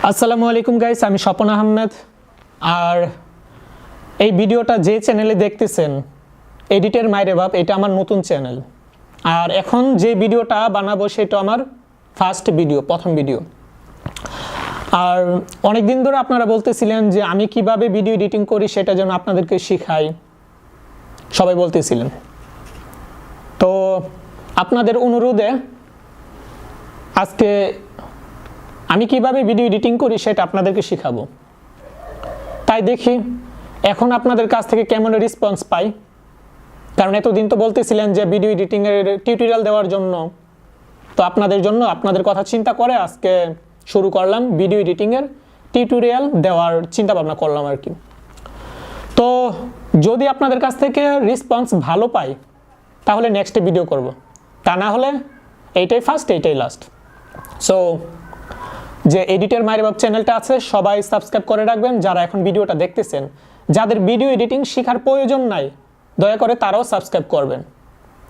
আসসালামু আলাইকুম গাইস, আমি স্বপন আহমেদ। আর এই ভিডিওটা যে চ্যানেলে দেখতেছেন এডিটের মাইরে বাপ, এটা আমার নতুন চ্যানেল। আর এখন যে ভিডিওটা বানাবো সেটা আমার ফার্স্ট ভিডিও, প্রথম ভিডিও। আর অনেক দিন ধরে আপনারা বলতেছিলেন যে আমি কিভাবে ভিডিও এডিটিং করি সেটা যেন আপনাদেরকে শেখাই, সবাই বলতেছিলেন। তো আপনাদের অনুরোধে আজকে আমি কিভাবে ভিডিও এডিটিং করি সেটা আপনাদেরকে শেখাবো। তাই দেখি এখন আপনাদের কাছ থেকে কেমন রেসপন্স পাই, কারণ এতদিন তো বলতেছিলেন যে ভিডিও এডিটিংয়ের টিউটোরিয়াল দেওয়ার জন্য। তো আপনাদের জন্য, আপনাদের কথা চিন্তা করে আজকে শুরু করলাম ভিডিও এডিটিংয়ের টিউটোরিয়াল দেওয়ার চিন্তা ভাবনা করলাম আর কি। তো যদি আপনাদের কাছ থেকে রেসপন্স ভালো পাই তাহলে নেক্সট ভিডিও করব, তা না হলে এইটাই ফার্স্ট, এইটাই লাস্ট। সো যে এডিটের মায়ের বাপ চ্যানেলটা আছে সবাই সাবস্ক্রাইব করে রাখবেন। যারা এখন ভিডিওটা দেখতেছেন, যাদের ভিডিও এডিটিং শেখার প্রয়োজন নাই, দয়া করে তারাও সাবস্ক্রাইব করবেন,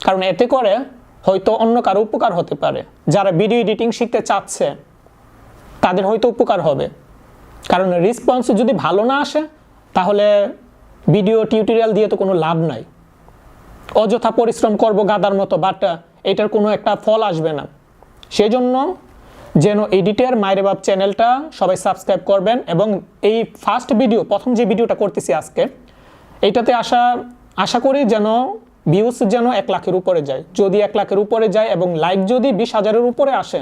কারণ এতে করে হয়তো অন্য কারো উপকার হতে পারে। যারা ভিডিও এডিটিং শিখতে চাচ্ছে তাদের হয়তো উপকার হবে, কারণ রেসপন্স যদি ভালো না আসে তাহলে ভিডিও টিউটোরিয়াল দিয়ে তো কোনো লাভ নাই। অযথা পরিশ্রম করব গাদার মতো, বাট এটার কোনো একটা ফল আসবে না। সেজন্য যেন এডিটের মায়ের বাপ চ্যানেলটা সবাই সাবস্ক্রাইব করবেন। এবং এই ফার্স্ট ভিডিও, প্রথম যে ভিডিওটা করতেছি আজকে, এইটাতে আশা করি যেন ভিউজ যেন 1 লাখের উপরে যায়। যদি 1 লাখের উপরে যায় এবং লাইক যদি 20,000-এর উপরে আসে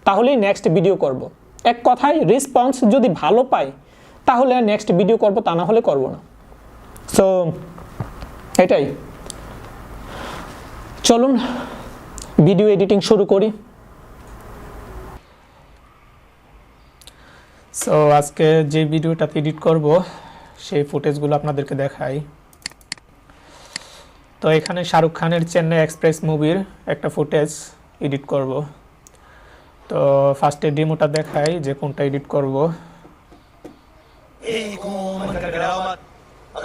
তাহলেই নেক্সট ভিডিও করব। এক কথায় রেসপন্স যদি ভালো পাই তাহলে নেক্সট ভিডিও করব, তা না হলে করব না। সো এটাই, চলুন ভিডিও এডিটিং শুরু করি। সো আজকে যে ভিডিওটাতে এডিট করব সেই ফুটেজগুলো আপনাদেরকে দেখাই। তো এখানে শাহরুখ খানের চেন্নাই এক্সপ্রেস মুভির একটা ফুটেজ এডিট করব। তো ফার্স্টে ডেমোটা দেখাই যে কোনটা এডিট করব।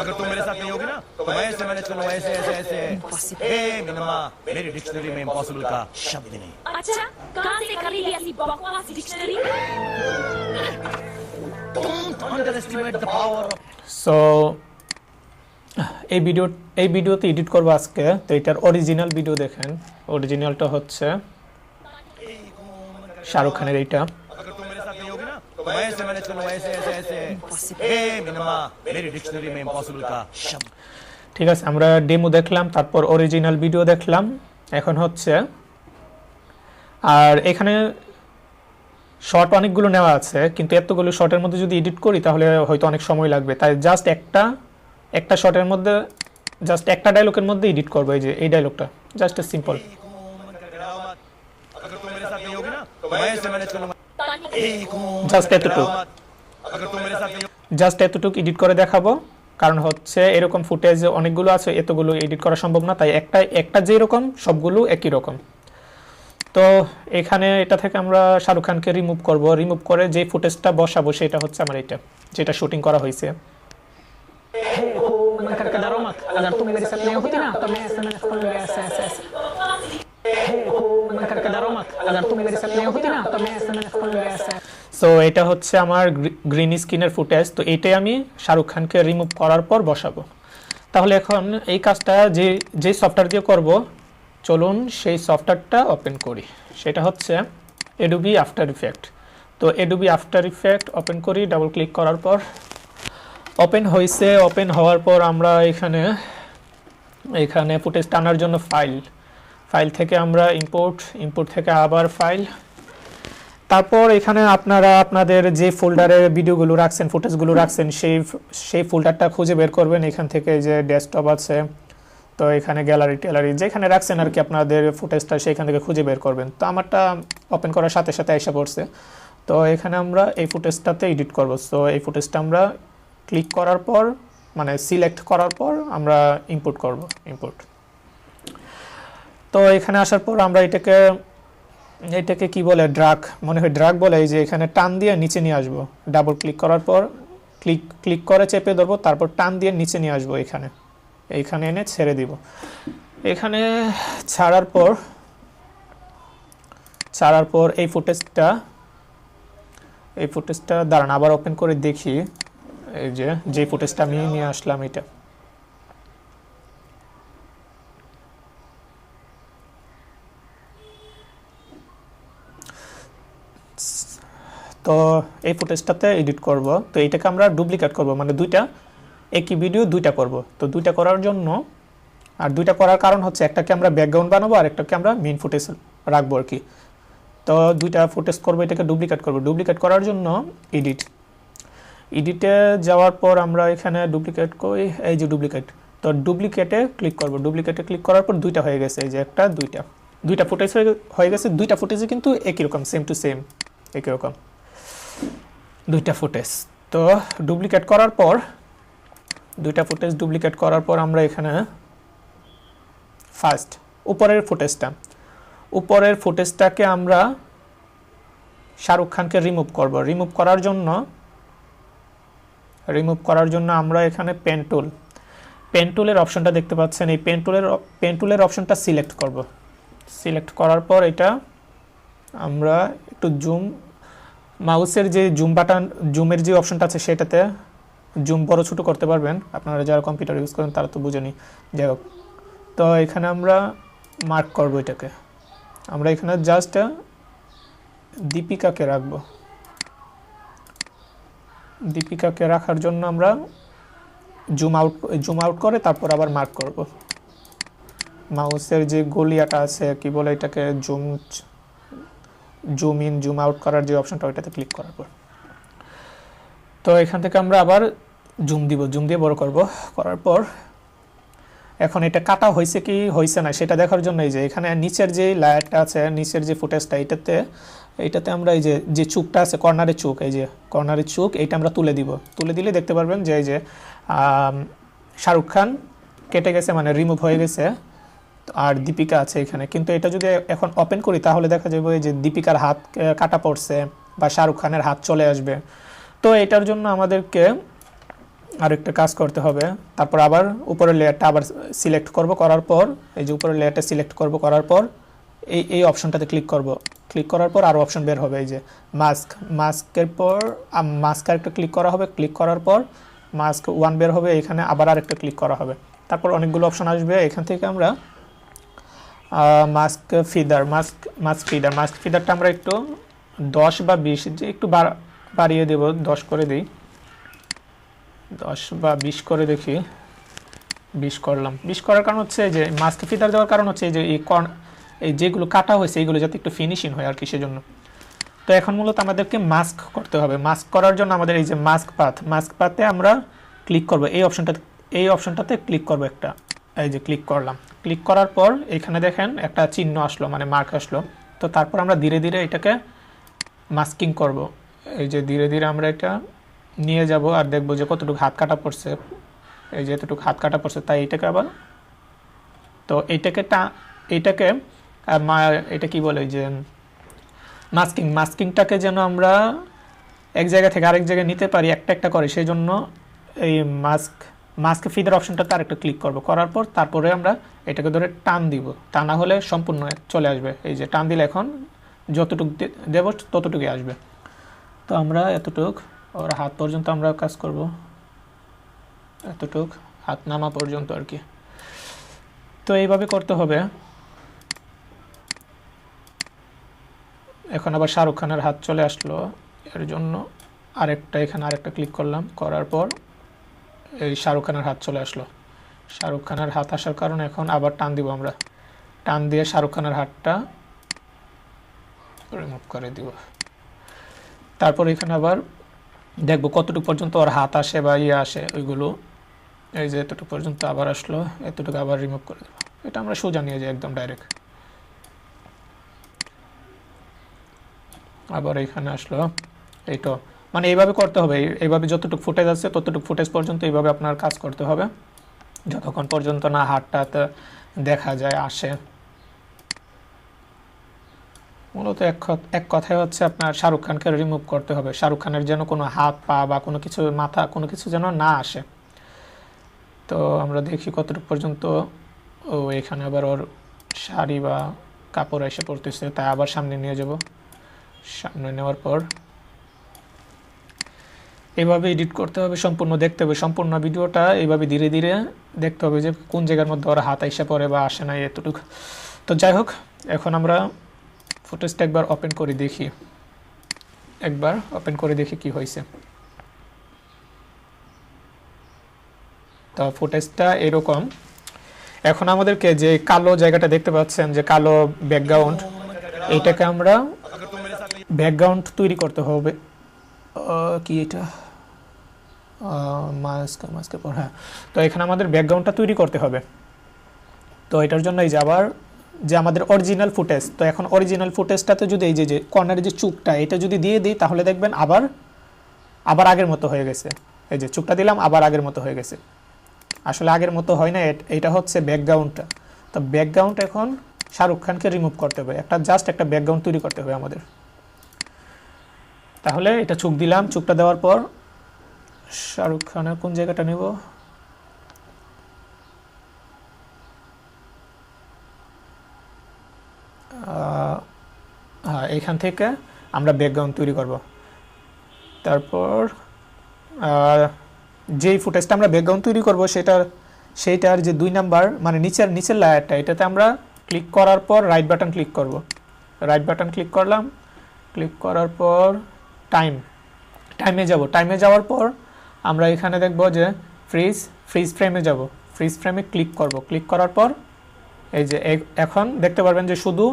अगर तुम मेरे साथ नहीं होगी ना तो मैं ऐसे मैनेज करूंगा, ऐसे ऐसे ऐसे। हे मिनमा, मेरी डिक्शनरी में इम्पॉसिबल का शब्द नहीं। अच्छा, कहां से खरीदी ऐसी बकवास dictionary? Don't underestimate the power of... so এই ভিডিওতে এডিট করব আজকে। তো এটার অরিজিনাল ভিডিও দেখেন। অরিজিনালটা হচ্ছে শাহরুখ খানের এইটা। अगर तुम मेरे साथ नहीं होगी ना तो मैं ऐसे मैनेज करूंगा, ऐसे ऐसे ऐसे। हे मिनमा, मेरी डिक्शनरी में इम्पॉसिबल का शब्द। ঠিক আছে, আমরা ডেমো দেখলাম, তারপর অরিজিনাল ভিডিও দেখলাম। এখন হচ্ছে, আর এখানে শর্ট অনেকগুলো নেওয়া আছে, কিন্তু এতগুলো শর্টের মধ্যে যদি এডিট করি তাহলে হয়তো অনেক সময় লাগবে। তাই জাস্ট একটা শর্টের মধ্যে, জাস্ট একটা ডায়লগের মধ্যে এডিট করবো। এই যে এই ডায়লগটা জাস্ট সিম্পল, अगर तुम मेरे साथ नहीं होगी ना तो मैं ऐसे मैनेज करूंगा। জাস্ট এতটুকু, अगर तुम मेरे साथ नहीं জাস্ট এতটুকু এডিট করে দেখাবো। কারণ হচ্ছে এরকম ফুটেজ অনেকগুলো আছে, এতগুলো এডিট করা সম্ভব না। তাই একটা যেরকম সবগুলো একই রকম। তো এখানে এটা থেকে আমরা শাহরুখ খানকে রিমুভ করব। রিমুভ করে যে ফুটেজটা বসাবো সেটা হচ্ছে আমার এটা, যেটা শুটিং করা হয়েছে। সো এটা হচ্ছে আমার গ্রিন স্ক্রিনের ফুটেজ। তো এইটাই আমি শাহরুখ খানকে রিমুভ করার পর বসাবো। তাহলে এখন এই কাজটা যে সফটওয়্যার দিয়ে করব, চলুন সেই সফটওয়্যারটা ওপেন করি। সেটা হচ্ছে অ্যাডোবি আফটার ইফেক্ট। তো অ্যাডোবি আফটার ইফেক্ট ওপেন করি। ডাবল ক্লিক করার পর ওপেন হয়েছে। ওপেন হওয়ার পর আমরা এখানে ফুটেজ টানার জন্য ফাইল থেকে আমরা ইম্পোর্ট থেকে আবার ফাইল। তারপর এখানে আপনারা আপনাদের যে ফোল্ডারে ভিডিওগুলো রাখছেন, ফুটেজগুলো রাখছেন, সেই ফোল্ডারটা খুঁজে বের করবেন। এখান থেকে যে ডেস্কটপ আছে, তো এখানে গ্যালারি যেখানে রাখছেন আর কি আপনাদের ফুটেজটা, সেখান থেকে খুঁজে বের করবেন। তো আমারটা ওপেন করার সাথে সাথে এসে পড়ছে। তো এখানে আমরা এই ফুটেজটাতে এডিট করব। সো এই ফুটেজটা আমরা ক্লিক করার পর, মানে সিলেক্ট করার পর আমরা ইম্পোর্ট করব। তো এখানে আসার পর আমরা এটাকে কি বলে, ড্রাগ, মনে হয় ড্রাগ বলে। এই যে এখানে টান দিয়ে নিচে নিয়ে আসবো। ডাবল ক্লিক করার পর ক্লিক করে চেপে ধরবো, তারপর টান দিয়ে নিচে নিয়ে আসবো। এইখানে এনে ছেড়ে দিব। এখানে ছাড়ার পর এই ফুটেজটা এই ফুটেজটা দাঁড়ান আবার ওপেন করে দেখি, এই যে ফুটেজটা আমি নিয়ে আসলাম এটা। তো এই ফুটেজটাতে এডিট করব, তো এইটাকে আমরা ডুপ্লিকেট করব, মানে দুইটা একই ভিডিও দুইটা করব। তো দুইটা করার জন্য, আর দুইটা করার কারণ হচ্ছে একটাকে আমরা ব্যাকগ্রাউন্ড বানাবো আর একটাকে আমরা মেইন ফুটেজ রাখবো আর কি। তো দুইটা ফুটেজ করবো, এটাকে ডুপ্লিকেট করব। ডুপ্লিকেট করার জন্য এডিটে যাওয়ার পর আমরা এখানে ডুপ্লিকেট করি, এই যে ডুপ্লিকেট। তো ডুপ্লিকেটে ক্লিক করব, ডুপ্লিকেটে ক্লিক করার পর দুইটা হয়ে গেছে, এই যে একটা দুইটা ফুটেজ হয়ে গেছে। দুইটা ফুটেজে কিন্তু একই রকম, সেম টু সেম একই রকম দুইটা ফুটেজ। তো ডুপ্লিকেট করার পর দুইটা ফুটেজ ডুপ্লিকেট করার পর আমরা এখানে ফার্স্ট উপরের ফুটেজটাকে আমরা শাহরুখ খানকে রিমুভ করব। রিমুভ করার জন্য আমরা এখানে পেন টুলের অপশনটা দেখতে পাচ্ছেন, এই পেন টুলের অপশনটা সিলেক্ট করব। সিলেক্ট করার পর এটা আমরা একটু মাউসের যে জুমের যে অপশনটা আছে সেটাতে জুম বড় ছোট করতে পারবেন, আপনারা যারা কম্পিউটার ইউজ করেন তারা তো বুঝেনি। যাই হোক, তো এখানে আমরা মার্ক করব এটাকে। আমরা এখানে জাস্ট দীপিকাকে রাখবো। দীপিকাকে রাখার জন্য আমরা জুম আউট করে তারপর আবার মার্ক করব। মাউসের যে গলিয়াটা আছে, কি বলে এটাকে, জুম ইন জুম আউট করার যে অপশনটা, ওইটাতে ক্লিক করার পর তো এখান থেকে আমরা আবার জুম দিয়ে বড় করার পর এখন এটা কাটা হয়েছে কি হয়েছে না সেটা দেখার জন্য এই যে এখানে নিচের যে লেয়ারটা আছে, নিচের যে ফুটেজটা, এইটাতে আমরা এই যে চুকটা আছে, কর্নারের চুক, এইটা আমরা তুলে দিলে দেখতে পারবেন যে এই যে শাহরুখ খান কেটে গেছে, মানে রিমুভ হয়ে গেছে, আর দীপিকা আছে এখানে। কিন্তু এটা যদি এখন ওপেন করি তাহলে দেখা যাবে যে দীপিকার হাত কাটা পড়ছে বা শাহরুখ খানের হাত চলে আসবে। তো এটার জন্য আমাদেরকে আরেকটা কাজ করতে হবে। তারপর আবার উপরের লেয়ারটা আবার সিলেক্ট করব, করার পর এই যে উপরের লেয়ারটা সিলেক্ট করব, করার পর এই অপশনটাতে ক্লিক করার পর আরও অপশন বের হবে, এই যে মাস্কের পর মাস্ক আরেকটা ক্লিক করা হবে। ক্লিক করার পর মাস্ক 1 বের হবে, এখানে আবার আরেকটা ক্লিক করা হবে। তারপর অনেকগুলো অপশন আসবে, এখান থেকে আমরা মাস্ক ফিডারটা আমরা একটু 10 বা 20 যে একটু বাড়িয়ে দেব, 10 করে দিই, 10 বা 20 করে দেখি। 20 করলাম। 20 করার কারণ হচ্ছে যে মাস্ক ফিডার দেওয়ার কারণ হচ্ছে যে এই যেগুলো কাটা হয়েছে এইগুলো যাতে একটু ফিনিশিং হয় আর কি, সেজন্য। তো এখন মূলত আমাদেরকে মাস্ক করতে হবে। মাস্ক করার জন্য আমাদের এই যে মাস্ক পাথে আমরা ক্লিক করব, এই অপশনটাতে ক্লিক করব একটা, এই যে ক্লিক করলাম। ক্লিক করার পর এখানে দেখেন একটা চিহ্ন আসলো, মানে মার্ক আসলো। তো তারপর আমরা ধীরে ধীরে এটাকে মাস্কিং করব। এই যে ধীরে ধীরে আমরা এটা নিয়ে যাব আর দেখব যে কতটুকু হাত কাটা পড়ছে, এই যে এতটুকু হাত কাটা পড়ছে। তাই এটাকে আবার, তো এটা কি বলে যে মাস্কিংটাকে যেন আমরা এক জায়গা থেকে আরেক জায়গায় নিতে পারি একটা একটা করে, সেই জন্য এই মাস্ক ফিডার অপশনটাতে আরেকটা ক্লিক করব। করার পর তারপরে আমরা এটাকে ধরে টান দিব, তা না হলে সম্পূর্ণ চলে আসবে। এই যে টান দিলে এখন যতটুকু দেব ততটুকুই আসবে। তো আমরা এতটুক ওর হাত পর্যন্ত আমরা কাজ করব, এতটুক হাত নামা পর্যন্ত আর কি। তো এইভাবে করতে হবে। এখন আবার শাহরুখ খানের হাত চলে আসলো, এর জন্য এখানে আরেকটা ক্লিক করলাম। করার পর এই শাহরুখ খানের হাত চলে আসলো। শাহরুখ খানের হাত আসার কারণে এখন আবার টান দিব, আমরা টান দিয়ে শাহরুখ খানের হাতটা রিমুভ করে দিব। তারপর এখানে আবার দেখবো কতটুকু পর্যন্ত ওর হাত আসে বা আসে, ওইগুলো এই যে এতটুকু পর্যন্ত আবার আসলো, এতটুকু আবার রিমুভ করে দেবো। এটা আমরা সোজা নিয়ে যাই একদম ডাইরেক্ট। আবার এখানে আসলো, এইটা মানে এইভাবে করতে হবে। এইভাবে যতটুকু ফুটেজ আছে ততটুকু ফুটেজ পর্যন্ত এইভাবে আপনার কাজ করতে হবে, যতক্ষণ পর্যন্ত না হাতটাতে দেখা যায় আসে। মূলত এক কথায় হচ্ছে আপনার শাহরুখ খানকে রিমুভ করতে হবে। শাহরুখ খানের যেন কোনো হাত পা বা কোনো কিছু মাথা কোনো কিছু যেন না আসে। তো আমরা দেখি কতটুকু পর্যন্ত। ও এখানে আবার ওর শাড়ি বা কাপড় এসে পড়তেছে, তাই আবার সামনে নিয়ে যাব। সামনে নেওয়ার পর এইভাবে এডিট করতে হবে, সম্পূর্ণ দেখতে হবে সম্পূর্ণ ভিডিওটা, এইভাবে ধীরে ধীরে দেখতে হবে যে কোন জায়গার মধ্যে ওরা হাত আইসা পড়ে বা আসে না এতটুকু। তো যাই হোক, এখন আমরা ফুটেজটা একবার ওপেন করে দেখি, একবার ওপেন করে দেখি কি হয়েছে। তো ফুটেজটা এরকম। এখন আমাদেরকে যে কালো জায়গাটা দেখতে পাচ্ছেন, যে কালো ব্যাকগ্রাউন্ড, এইটাকে আমরা अगर तुम मेरे साथ नहीं ব্যাকগ্রাউন্ড তৈরি করতে হবে। কি এটা মাস্কের পর, হ্যাঁ। তো এখানে আমাদের ব্যাকগ্রাউন্ডটা তৈরি করতে হবে। তো এটার জন্য এই যে আবার যে আমাদের অরিজিনাল ফুটেজ, তো এখন অরিজিনাল ফুটেজটাতে যদি এই যে কর্নারে যে চুকটা এটা যদি দিয়ে দিই, তাহলে দেখবেন আবার আগের মতো হয়ে গেছে। এই যে চুকটা দিলাম, আবার আগের মতো হয়ে গেছে। আসলে আগের মতো হয় না, এটা হচ্ছে ব্যাকগ্রাউন্ডটা। তো ব্যাকগ্রাউন্ড এখন শাহরুখ খানকে রিমুভ করতে হবে, জাস্ট একটা ব্যাকগ্রাউন্ড তৈরি করতে হবে আমাদের। তাহলে এটা চুক দিলাম, চুকটা দেওয়ার পর শাহরুখ খানের কোন জায়গাটা নেব, হ্যাঁ, এখান থেকে আমরা ব্যাকগ্রাউন্ড তৈরি করব। তারপর যেই ফুটেজটা আমরা ব্যাকগ্রাউন্ড তৈরি করব সেইটার যে 2 নাম্বার মানে নিচের লেয়ারটা, এটাতে আমরা ক্লিক করার পর রাইট বাটন ক্লিক করব। রাইট বাটন ক্লিক করলাম, ক্লিক করার পর টাইমে যাব। টাইমে যাওয়ার পর আমরা এখানে দেখব যে ফ্রিজ ফ্রেমে যাব। ফ্রিজ ফ্রেমে ক্লিক করব। ক্লিক করার পর এই যে এখন দেখতে পারবেন যে শুধু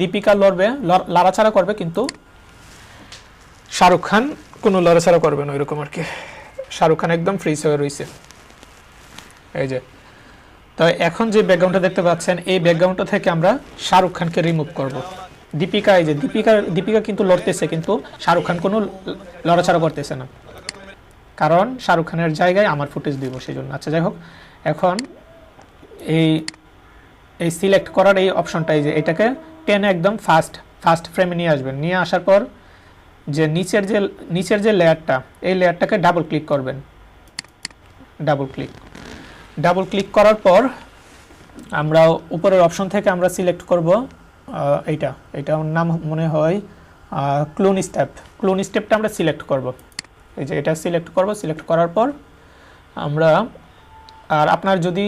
দীপিকা লড়াছাড়া করবে, কিন্তু শাহরুখ খান কোনো লড়াছাড়া করবে না, ওইরকম আর কি। শাহরুখ খান একদম ফ্রিজ হয়ে রয়েছে। এই যে, তো এখন যে ব্যাকগ্রাউন্ডটা দেখতে পাচ্ছেন, এই ব্যাকগ্রাউন্ডটা থেকে আমরা শাহরুখ খানকে রিমুভ করব। দীপিকা, এই যে দীপিকা কিন্তু লড়তেছে, কিন্তু শাহরুখ খান কোনো লড়াছাড়া করতেছে না, কারণ শাহরুখ খানের জায়গায় আমার ফুটেজ দিব সেই জন্য। আচ্ছা, যাই হোক, এখন এই সিলেক্ট করার এই অপশনটা, এই যে এটাকে টেনে একদম ফার্স্ট ফ্রেমে নিয়ে আসবেন। নিয়ে আসার পর যে নিচের যে লেয়ারটা, এই লেয়ারটাকে ডাবল ক্লিক করবেন। ডাবল ক্লিক করার পর আমরা উপরের অপশন থেকে আমরা সিলেক্ট করব এইটার নাম মনে হয় ক্লোন স্টেপটা আমরা সিলেক্ট করব। এই যে এটা সিলেক্ট করব। সিলেক্ট করার পর আমরা, আর আপনার যদি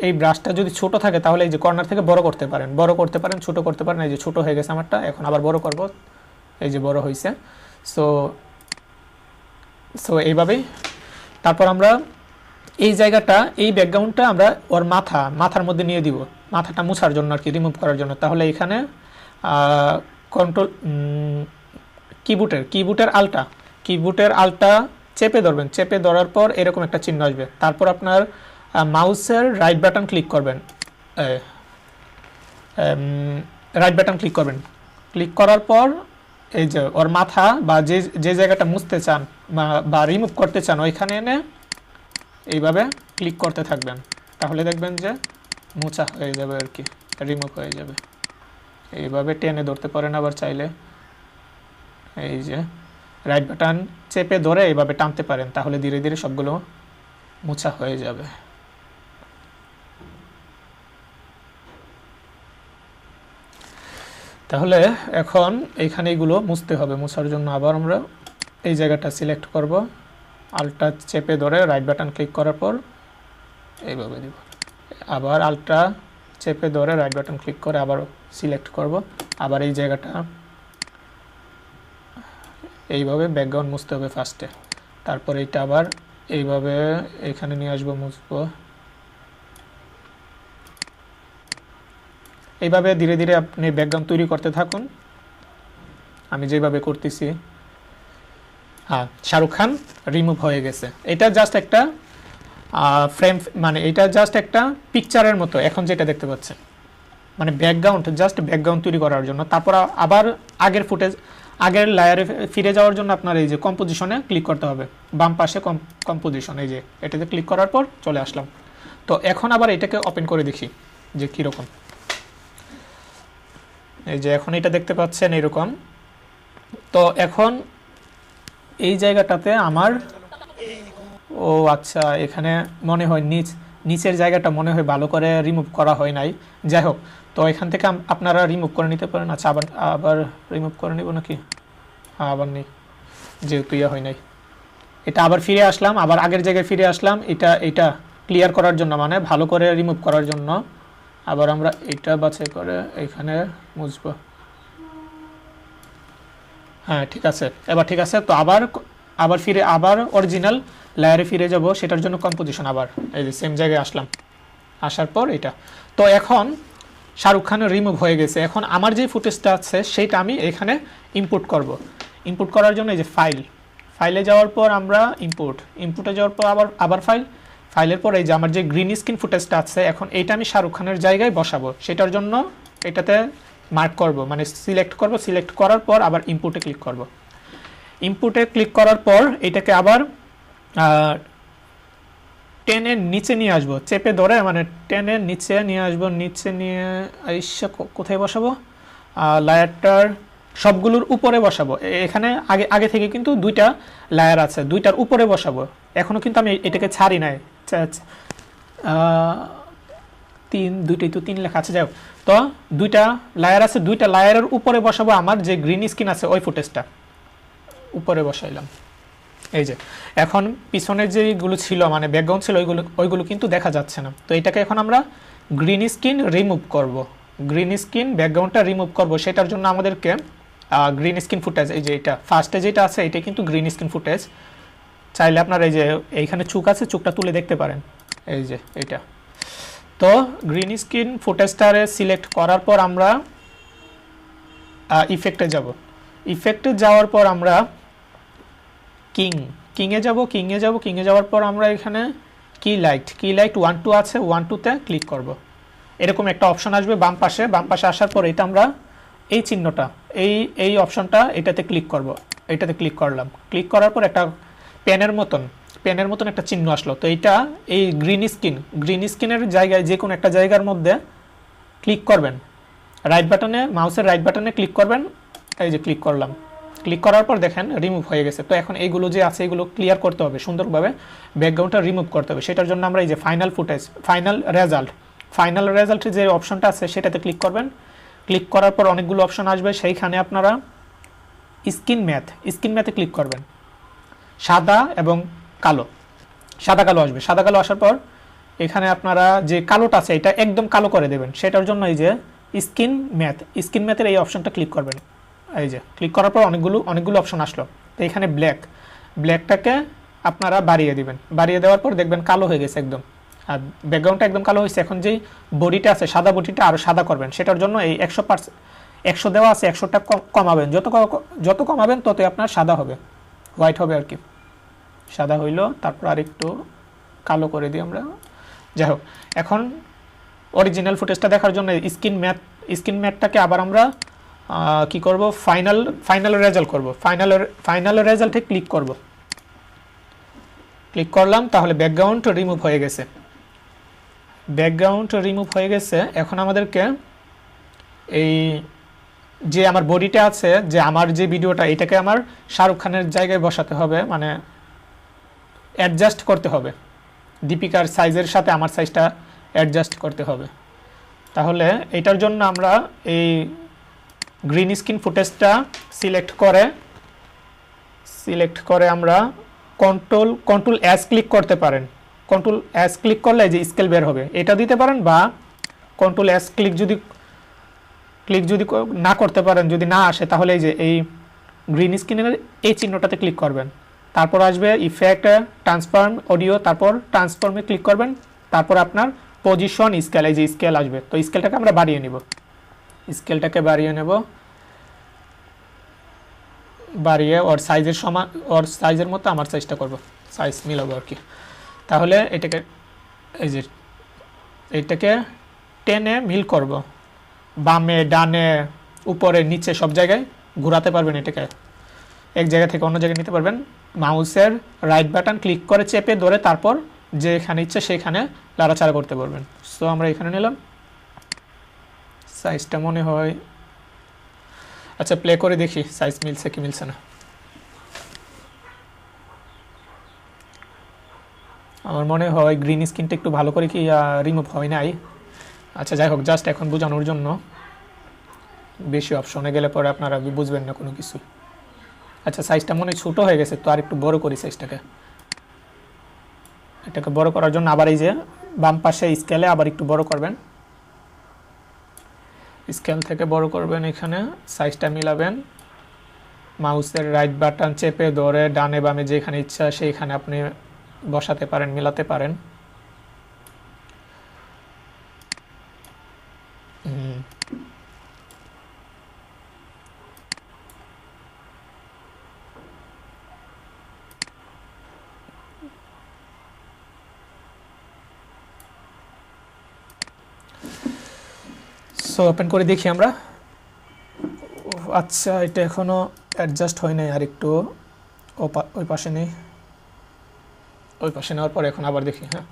এই ব্রাশটা যদি ছোট থাকে, তাহলে এই যে কর্নার থেকে বড় করতে পারেন, ছোট করতে পারেন। এই যে ছোট হয়ে গেছে আমারটা, এখন আবার বড় করব। এই যে বড় হয়েছে। সো এইভাবেই তারপর আমরা এই জায়গাটা, এই ব্যাকগ্রাউন্ডটা আমরা ওর মাথার মধ্যে নিয়ে দিব, মাথাটা মুছার জন্য আর কি, রিমুভ করার জন্য। তাহলে এখানে কন্ট্রোল কিবোর্ডের আলটা চেপে ধরবেন। চেপে ধরার পর এরকম একটা চিহ্ন আসবে। তারপর আপনার মাউসের রাইট বাটন ক্লিক করবেন। ক্লিক করার পর এই যে ওর মাথা বা যে জায়গাটা মুছতে চান বা রিমুভ করতে চান, ওইখানে এনে এইভাবে ক্লিক করতে থাকবেন। তাহলে দেখবেন যে মোছা হয়ে যাবে আর কি, রিমুভ হয়ে যাবে। এইভাবে টেনে ধরতে পারেন আবার চাইলে। এই যে রাইট বাটন চেপে ধরে এইভাবে টানতে পারেন, তাহলে ধীরে ধীরে সবগুলো মোছা হয়ে যাবে। তাহলে এখন এইখানে এগুলো মুছতে হবে। মোছার জন্য আবার আমরা এই জায়গাটা সিলেক্ট করব, আলটা চেপে ধরে রাইট বাটন ক্লিক করার পর এইভাবে দিব। আবার আলটা চেপে ধরে রাইট বাটন ক্লিক করে আবার সিলেক্ট করব। আবার এই জায়গাটা এইভাবে ব্যাকগ্রাউন্ড মুছতে হবে ফার্স্টে। তারপর এইটা আবার এইভাবে এখানে নিয়ে আসবো, মুছবো। এইভাবে ধীরে ধীরে আপনি ব্যাকগ্রাউন্ড তৈরি করতে থাকুন, আমি যেভাবে করতেছি। হ্যাঁ, শাহরুখ খান রিমুভ হয়ে গেছে। এটা জাস্ট একটা ফ্রেম, মানে এটা জাস্ট একটা পিকচারের মতো এখন যেটা দেখতে পাচ্ছেন, মানে জাস্ট ব্যাকগ্রাউন্ড তৈরি করার জন্য। তারপর আবার আগের লেয়ারে ফিরে যাওয়ার জন্য আপনার এই যে কম্পোজিশনে ক্লিক করতে হবে, বাম পাশে কম্পোজিশন, এই যে এটাতে ক্লিক করার পর চলে আসলাম। তো এখন আবার এটাকে ওপেন করে দেখি যে কীরকম। এই যে এখন এটা দেখতে পাচ্ছেন এরকম। তো এখন এই জায়গাটাতে আমার, ও আচ্ছা, এখানে মনে হয় নিচের জায়গাটা মনে হয় ভালো করে রিমুভ করা হয় নাই। যাই হোক, তো এখান থেকে আপনারা রিমুভ করে নিতে পারেন। আচ্ছা, আবার রিমুভ করে নিব নাকি? আবার নেই, যেহেতু ইয়া হয় নাই। এটা আবার ফিরে আসলাম, আবার আগের জায়গায় ফিরে আসলাম, এটা ক্লিয়ার করার জন্য, মানে ভালো করে রিমুভ করার জন্য। আবার আমরা এটা বাছাই করে এখানে মুছবো। হ্যাঁ ঠিক আছে, এবার ঠিক আছে। তো আবার ফিরে আবার অরিজিনাল লেয়ারে ফিরে যাব, সেটার জন্য কম্পোজিশন আবার এই যে সেম জায়গায় আসলাম, আসার পর এটা। তো এখন শাহরুখ খানের রিমুভ হয়ে গেছে। এখন আমার যে ফুটেজটা আছে সেইটা আমি এখানে ইম্পোর্ট করব। ইম্পোর্ট করার জন্য এই যে ফাইলে যাওয়ার পর আমরা ইম্পোর্টে যাওয়ার পর আবার ফাইলের পর এই যে আমার যে গ্রিন স্ক্রিন ফুটেজটা আছে, এখন এইটা আমি শাহরুখ খানের জায়গায় বসাবো। সেটার জন্য এটাতে মার্ক করব, মানে সিলেক্ট করব। সিলেক্ট করার পর আবার ইম্পোর্টে ক্লিক করব। ইম্পোর্টে ক্লিক করার পর এটাকে আবার টেনের নিচে নিয়ে আসবো, চেপে ধরে, মানে টেনের নিচে নিয়ে আসবো। নিচে নিয়ে আইসা কোথায় বসাবো? লেয়ারটার সবগুলোর উপরে বসাবো। এখানে আগে থেকে কিন্তু দুইটা লেয়ার আছে, দুইটার উপরে বসাবো। এখনও কিন্তু আমি এটাকে ছাড়ি নাই। দুইটাই তো 3 লেখা আছে, যাই হোক। তো দুইটা লেয়ার আছে, দুইটা লেয়ারের উপরে বসাবো আমার যে গ্রিন স্ক্রিন আছে ওই ফুটেজটা উপরে বসাইলাম। এই যে এখন পিছনের যেগুলো ছিল, মানে ব্যাকগ্রাউন্ড ছিল, ওইগুলো কিন্তু দেখা যাচ্ছে না। তো এটাকে এখন আমরা গ্রিন স্ক্রিন রিমুভ করব। গ্রিন স্ক্রিন ব্যাকগ্রাউন্ডটা রিমুভ করব। সেটার জন্য আমাদেরকে গ্রিন স্ক্রিন ফুটেজ, এই যে এটা ফার্স্টে যেটা আছে এটা কিন্তু গ্রিন স্ক্রিন ফুটেজ। চাইলে আপনারা এই যে এইখানে চুক আছে, চুকটা তুলে দেখতে পারেন, এই যে এটা। তো গ্রিন স্ক্রিন ফুটেজটারে সিলেক্ট করার পর আমরা ইফেক্টে যাব। ইফেক্টে যাওয়ার পর আমরা কিংয়ে যাওয়ার পর আমরা এখানে কি লাইট 1 2 আছে, 1 2 তে ক্লিক করব। এরকম একটা অপশন আসবে বাম পাশে আসার পর এটা আমরা এই চিহ্নটা, এই অপশনটা, এটাতে ক্লিক করব। এটাতে ক্লিক করলাম। ক্লিক করার পর একটা পেনের মতন একটা চিহ্ন আসলো। তো এই গ্রিন স্ক্রিনের জায়গায় যে কোনো একটা জায়গার মধ্যে ক্লিক করবেন, মাউসের রাইট বাটনে ক্লিক করবেন। এই যে ক্লিক করলাম। ক্লিক করার পর দেখেন রিমুভ হয়ে গেছে। তো এখন এইগুলো যে আছে এগুলো ক্লিয়ার করতে হবে, সুন্দরভাবে ব্যাকগ্রাউন্ডটা রিমুভ করতে হবে। সেটার জন্য আমরা এই যে ফাইনাল রেজাল্টের যে অপশনটা আছে সেটাতে ক্লিক করবেন। ক্লিক করার পর অনেকগুলো অপশন আসবে, সেইখানে আপনারা স্ক্রিন ম্যাথে ক্লিক করবেন। সাদা কালো আসবে। সাদা কালো আসার পর এখানে আপনারা যে কালোটা আছে এটা একদম কালো করে দেবেন। সেটার জন্য এই যে স্ক্রিন ম্যাথের এই অপশনটা ক্লিক করবেন। এই যে ক্লিক করার পর অনেকগুলো অপশন আসলো। তো এখানে ব্ল্যাকটাকে আপনারা বাড়িয়ে দিবেন। বাড়িয়ে দেওয়ার পর দেখবেন কালো হয়ে গেছে একদম, আর ব্যাকগ্রাউন্ডটা একদম কালো হয়েছে। এখন যেই বডিটা আছে, সাদা বডিটা আরও সাদা করবেন। সেটার জন্য এই 100 দেওয়া আছে, 100টা কমাবেন। যত কমাবেন ততই আপনার সাদা হবে, হোয়াইট হবে আর কি। সাদা হইল, তারপর আর একটু কালো করে দিই আমরা। যাই হোক, এখন অরিজিনাল ফুটেজটা দেখার জন্য স্ক্রিন ম্যাথটাকে আবার আমরা কি করব, ফাইনাল রেজাল্ট করব। ফাইনাল রেজাল্টে ক্লিক করব। ক্লিক করলাম, তাহলে ব্যাকগ্রাউন্ড রিমুভ হয়ে গেছে। এখন আমাদেরকে এই যে আমার বডিটা আছে, যে আমার যে ভিডিওটা, এটাকে আমার শাহরুখ খানের জায়গায় বসাতে হবে, মানে অ্যাডজাস্ট করতে হবে। দীপিকার সাইজের সাথে আমার সাইজটা অ্যাডজাস্ট করতে হবে। তাহলে এটার জন্য আমরা এই গ্রিন স্ক্রিন ফুটেজটা সিলেক্ট করে আমরা কন্ট্রোল এস ক্লিক করতে পারেন। কন্ট্রোল এস ক্লিক করলে যে স্কেল বের হবে, এটা দিতে পারেন। বা কন্ট্রোল এস ক্লিক যদি না করতে পারেন, যদি না আসে, তাহলে এই যে এই গ্রিন স্ক্রিনের এই চিহ্নটাতে ক্লিক করবেন। তারপর আসবে ইফেক্ট, ট্রান্সফর্ম অডিও, তারপর ট্রান্সফর্মে ক্লিক করবেন। তারপর আপনার পজিশন স্কেল, এই যে স্কেল আসবে। তো স্কেলটাকে আমরা বাড়িয়ে নেব। বাড়িয়ে ওর সাইজের মতো আমার সাইজটা করব, সাইজ মিলাবো আর কি। তাহলে এটাকে টেনে মিল করব। বামে, ডানে, উপরে, নিচে সব জায়গায় ঘোরাতে পারবেন। এটাকে এক জায়গা থেকে অন্য জায়গায় নিতে পারবেন। মাউসের রাইট বাটন ক্লিক করে চেপে ধরে তারপর যেখানে ইচ্ছে সেখানে লাড়াচাড়া করতে পারবেন। সো আমরা এখানে নিলাম। সাইজটা মনে হয়, আচ্ছা প্লে করে দেখি সাইজ মিলছে কি মিলছে না। আমার মনে হয় গ্রিন স্ক্রিনটা একটু ভালো করে কি রিমুভ হয় নাই। আচ্ছা যাই হোক, জাস্ট এখন বোঝানোর জন্য। বেশি অপশনে গেলে পরে আপনারা বুঝবেন না কোনো কিছু। আচ্ছা সাইজটা মনে হয় ছোটো হয়ে গেছে, তো আর একটু বড় করি সাইজটাকে। এটাকে বড় করার জন্য আবার এই যে বাম পাশে স্কেলে আবার একটু বড় করবেন, স্কেল থেকে বড় করবেন, এখানে সাইজটা মিলাবেন, মাউসের রাইট বাটন চেপে ধরে ডানে বামে যেখানে ইচ্ছা সেইখানে আপনি বসাতে পারেন, মিলাতে পারেন। সো ওপেন করে দেখি আমরা। আচ্ছা এটা এখনো অ্যাডজাস্ট হয় নাই, আর একটু ওই পাশে নেই, ওই পাশে নেওয়ার পর এখন আবার দেখি। হ্যাঁ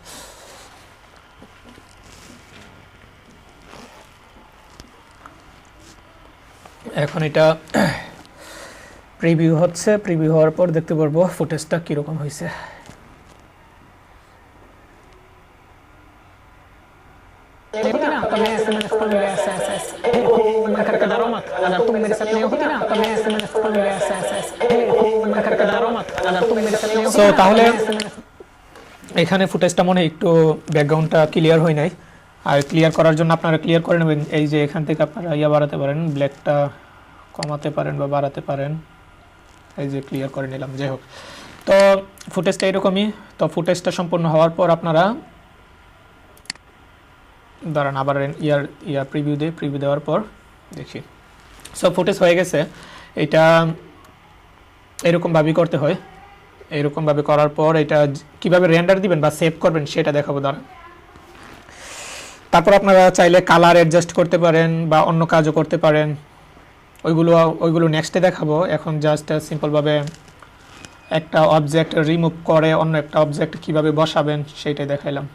এখন এটা প্রিভিউ হচ্ছে, প্রিভিউ হওয়ার পর দেখতে পারবো ফুটেজটা কীরকম হয়েছে। होती ना तो मैं ऐसे मैंने फोन लिया ऐसा ऐसा ऐसा हे हो मैं करके डरो मत अगर तुम मेरे साथ नहीं होती ना तो मैं ऐसे मैंने फोन लिया ऐसा ऐसा ऐसा हे हो मैं करके डरो मत अगर तुम मेरे साथ नहीं होती So, ना তাহলে तो मैं ऐसे मैंने এখানে ফুটেজটা মনে হয় একটু ব্যাকগ্রাউন্ডটা ক্লিয়ার হয় নাই, আর ক্লিয়ার করার জন্য আপনারা ক্লিয়ার করে নেবেন। এই যে এখান থেকে আপনারা বাড়াতে পারেন, ব্ল্যাকটা কমাতে পারেন বা বাড়াতে পারেন, এই যে ক্লিয়ার করে নিলাম। যাই হোক, তো ফুটেজটা এরকমই। তো ফুটেজটা সম্পূর্ণ হওয়ার পর আপনারা দাঁড়ান আবার প্রিভিউ দিই, প্রিভিউ দেওয়ার পর দেখি। সো ফুটেজ হয়ে গেছে। এটা এরকমভাবেই করতে হয়, এরকমভাবে করার পর এটা কিভাবে রেন্ডার দিবেন বা সেভ করবেন সেটা দেখাবো দাঁড়ান। তারপর আপনারা চাইলে কালার অ্যাডজাস্ট করতে পারেন বা অন্য কাজও করতে পারেন, ওইগুলো নেক্সটে দেখাবো। এখন জাস্ট সিম্পলভাবে একটা অবজেক্ট রিমুভ করে অন্য একটা অবজেক্ট কিভাবে বসাবেন সেইটাই দেখাইলাম।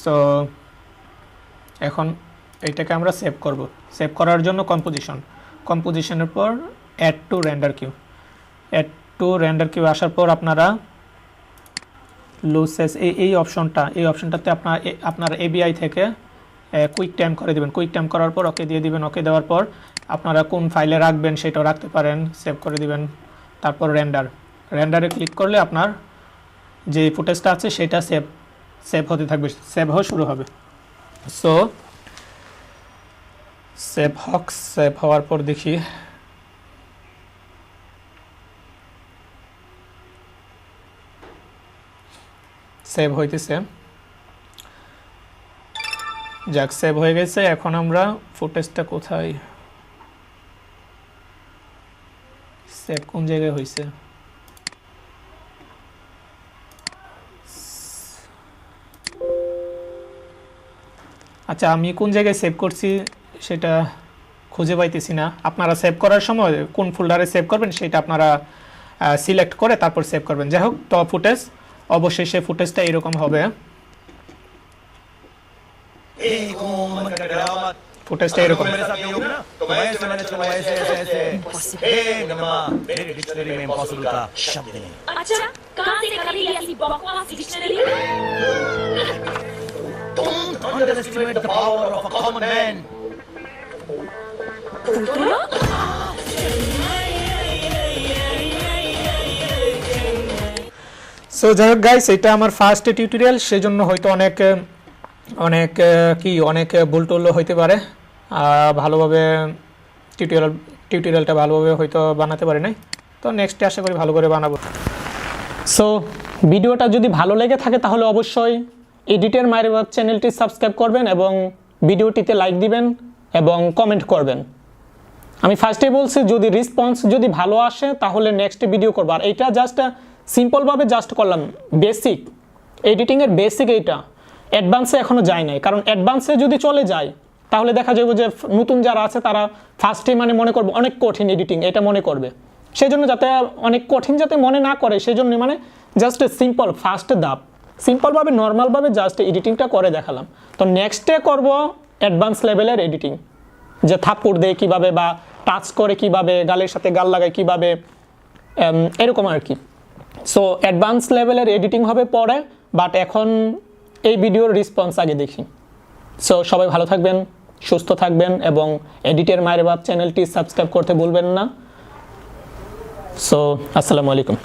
সো এখন এইটাকে আমরা সেভ করব। সেভ করার জন্য কম্পোজিশনের পর অ্যাড টু রেন্ডার কিউ আসার পর আপনারা লুসেস এই অপশনটাতে আপনার এবিআই থেকে কুইক টাইম করে দেবেন। কুইক টাইম করার পর ওকে দিয়ে দিবেন। ওকে দেওয়ার পর আপনারা কোন ফাইলে রাখবেন সেটাও রাখতে পারেন, সেভ করে দিবেন। তারপর রেন্ডারে ক্লিক করলে আপনার যে ফুটেজটা আছে সেটা সেভ হতে থাকবে, সেভ হওয়া শুরু হবে। সো সেভ হওয়ার পর দেখি সেভ হইতেছে। যাক, সেভ হয়ে গেছে। এখন আমরা ফুটেজটা কোথায় সেভ, কোন জায়গায় হয়েছে? আচ্ছা, আমি কোন জায়গায় সেভ করছি সেটা খুঁজে পাইতেছি না। আপনারা সেভ করার সময় কোন ফোল্ডারে সেভ করবেন সেটা আপনারা সিলেক্ট করে তারপর সেভ করবেন। যাই হোক, তো ফুটেজ অবশ্যই সে ফুটেজটা এরকম হবে। ফুটেজটা এরকম। मेरे साथ नहीं होगी ना तो मैं ऐसे मैंने चलो ऐसे ऐसे ऐसे हे मिनमा मेरी डिक्शनरी में इम्पॉसिबल का शब्द नहीं। अच्छा कहाँ से खरीदी ऐसी बकवास dictionary Don't underestimate the power of a common man. So যাই হোক গাইস, এটা আমার ফার্স্ট টিউটোরিয়াল, সেজন্য হয়তো অনেক ভুল টুল হইতে পারে। ভালোভাবে টিউটোরিয়ালটা ভালোভাবে হয়তো বানাতে পারি নাই, তো নেক্সটে আশা করি ভালো করে বানাবো। সো ভিডিওটা যদি ভালো লেগে থাকে তাহলে অবশ্যই এডিটের মায়ের ওয়েব চ্যানেলটি সাবস্ক্রাইব করবেন এবং ভিডিওটিতে লাইক দিবেন এবং কমেন্ট করবেন। আমি ফার্স্টেই বলছি যদি রেসপন্স যদি ভালো আসে তাহলে নেক্সট ভিডিও করবো। আর এইটা জাস্ট সিম্পলভাবে জাস্ট করলাম, বেসিক এডিটিংয়ের বেসিক। এইটা অ্যাডভান্সে এখনও যায় নাই, কারণ অ্যাডভান্সে যদি চলে যায় তাহলে দেখা যাবে যে নতুন যারা আছে তারা ফার্স্টে মানে মনে করবে অনেক কঠিন এডিটিং, এটা মনে করবে। সেই জন্য যাতে অনেক কঠিন যাতে মনে না করে সেই জন্য মানে জাস্ট সিম্পল ফার্স্ট ধাপ সিম্পলভাবে নর্মালভাবে জাস্ট এডিটিংটা করে দেখালাম। তো নেক্সটে করব অ্যাডভান্স লেভেলের এডিটিং, যে থাপ্পড় দেয় কীভাবে বা টাচ করে কীভাবে, গালের সাথে গাল লাগায় কীভাবে, এরকম আর কি। সো অ্যাডভান্স লেভেলের এডিটিং হবে পরে, বাট এখন এই ভিডিওর রেসপন্স আগে দেখি। সো সবাই ভালো থাকবেন, সুস্থ থাকবেন এবং এডিটের মায়ের বাপ চ্যানেলটি সাবস্ক্রাইব করতে ভুলবেন না। সো আসসালামু আলাইকুম।